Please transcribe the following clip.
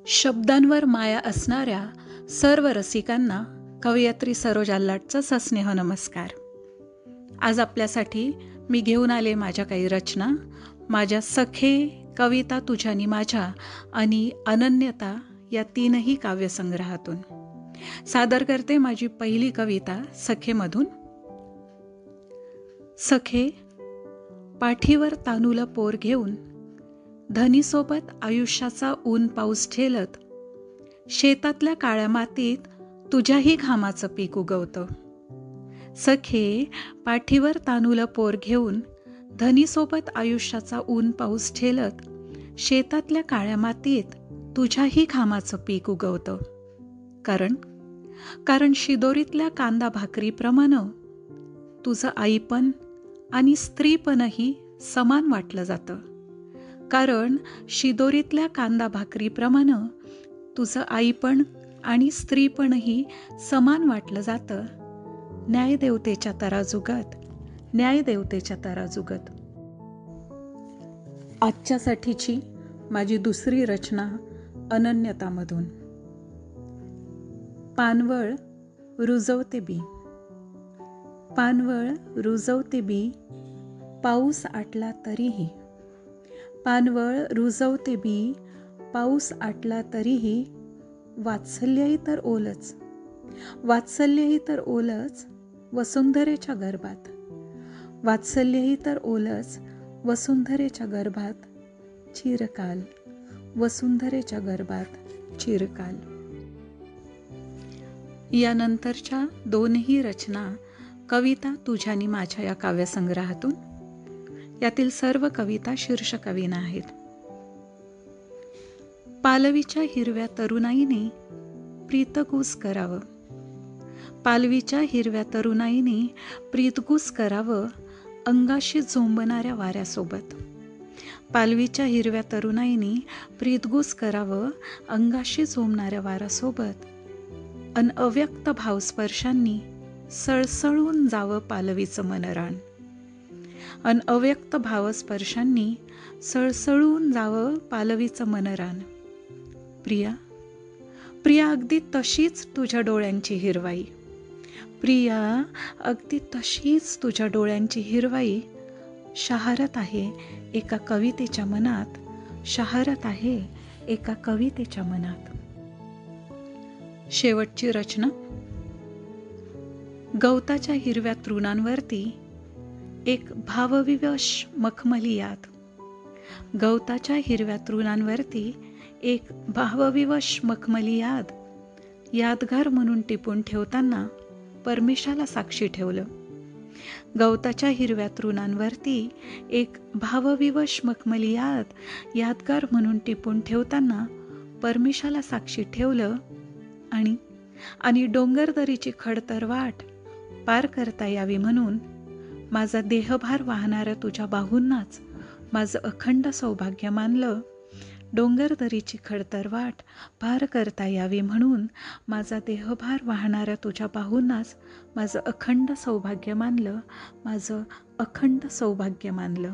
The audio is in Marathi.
शब्दांवर माया असणाऱ्या सर्व रसिकांना कवयित्री सरोजा लाटचा सस्नेह नमस्कार. आज आपल्यासाठी मी घेऊन आले माझ्या काही रचना. माझ्या सखे, कविता तुझ्यानी माझ्या आणि अनन्यता या तीनही काव्यसंग्रहातून सादर करते माझी पहिली कविता सखेमधून. सखे, पाठीवर तानुलं पोर घेऊन धनीसोबत आयुष्याचा ऊन पाऊस झेलत शेतातल्या काळ्या मातीत तुझ्याही घामाचं पीक उगवतं. सखे, पाठीवर तानुलं पोर घेऊन धनीसोबत आयुष्याचा ऊन पाऊस झेलत शेतातल्या काळ्या मातीत तुझ्याही घामाचं पीक उगवतं. कारण शिदोरीतल्या कांदा भाकरीप्रमाणे तुझं आईपण आणि स्त्रीपणही समान वाटलं जातं. कारण शिदोरीतल्या कांदा भाकरीप्रमाणे तुझं आईपण आणि स्त्रीपणही समान वाटलं जातं. न्यायदेवतेच्या तराजुगत, न्यायदेवतेच्या तराजुगत. आजच्यासाठीची माझी दुसरी रचना अनन्यतामधून. पानवळ रुजवते बी, पानवळ रुजवते बी, पाऊस आटला तरीही. पानवळ रुजवते बी, पाऊस आटला तरीही. वात्सल्यही तर ओलच, वात्सल्यही तर ओलच वसुंधरेच्या गर्भात. वात्सल्यही तर ओलच वसुंधरेच्या गर्भात. चिरकाल, वसुंधरेच्या गर्भात चिरकाल. यानंतरच्या दोनही रचना कविता तुझ्यानी माझ्या या काव्यसंग्रहातून. यातील सर्व कविता शीर्षकविना आहेत. पालवीच्या हिरव्या तरुणाईने प्रीतगूस करावं, पालवीच्या हिरव्या तरुणाईने प्रीतगूस करावं अंगाशी झोंबणाऱ्या वाऱ्यासोबत. पालवीच्या हिरव्या तरुणाईने प्रीतगूस करावं अंगाशी झोंबणाऱ्या वाऱ्यासोबत. अन अव्यक्त भावस्पर्शांनी सळसळून जावं पालवीचं मनरान. अन अव्यक्त भावस्पर्शांनी सळसळून जावं पालवीचं मनरान. प्रिया, प्रिया अगदी तशीच तुझ्या डोळ्यांची हिरवाई. प्रिया अगदी तशीच तुझ्या डोळ्यांची हिरवाई शहारत आहे एका कवितेच्या मनात, शहारत आहे एका कवितेच्या मनात. शेवटची रचना. गवताच्या हिरव्या तृणांवरती एक भावविवश मखमली याद. गवताच्या हिरव्या तृणांवरती एक भावविवश मखमली याद. यादगार म्हणून टिपून ठेवताना परमेशाला साक्षी ठेवलं. गवताच्या हिरव्या तृणांवरती एक भावविवश मखमली याद. यादगार म्हणून टिपून ठेवताना परमेशाला साक्षी ठेवलं. आणि डोंगरदरीची खडतर वाट पार करता यावी म्हणून माझा देहभार वाहणाऱ्या तुझ्या बाहूंनाच माझं अखंड सौभाग्य मानलं. डोंगरदरीची खडतर वाट पार करता यावी म्हणून माझा देहभार वाहणाऱ्या तुझ्या बाहूंनाच माझं अखंड सौभाग्य मानलं, माझं अखंड सौभाग्य मानलं.